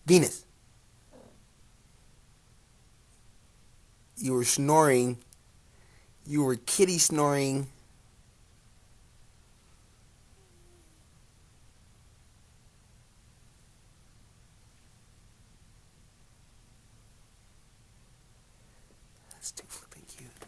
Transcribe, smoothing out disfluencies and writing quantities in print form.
Venus, you were snoring. You were kitty snoring. That's too flipping cute.